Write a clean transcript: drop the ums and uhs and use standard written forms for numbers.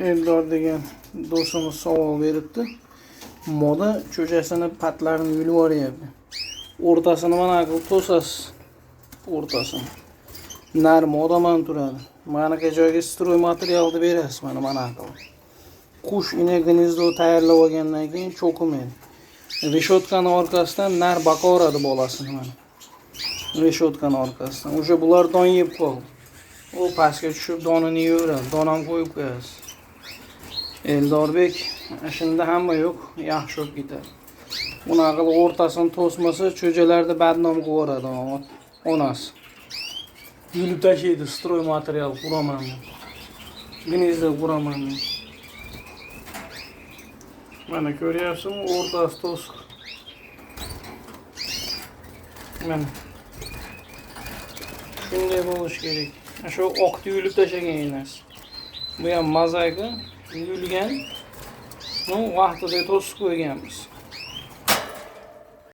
Eldor degan do'stimiz savol beribdi. Moda cho'chasini patlarini yulib yuboryapti. O'rtasini mana qilib to'sasiz. O'rtasini. Narm odaman turadi. Manaqa joyga stroy materialni berasiz mana qilib. Qush ina gnezdo tayyorlab olgandan keyin cho'qimaydi. Reshotkani orqasidan nar baqa bolasini mana. Reshotkani orqasidan. O'sha bular don yeb qoldi. U pastga tushib donini yeyveradi. Don ham qo'yib qo'yasiz. Eldorbek, shunda hamma yo'q, yaxshi bo'lib ketadi. Bunaqa qilib o'rtasini to'smasa, cho'jalarda badnom qilib yuboradi onasi. Yulib tashlaydi, stroy material quraman. Gnezdo quraman. Mana ko'ryapsizmi, o'rtasi to'siq. Mana. Shunday bo'lishi kerak. Shu oqni yulib tashlagan emas. Bu ham mozaika yulgan. Bu vaqtida to'sib qo'yganmiz.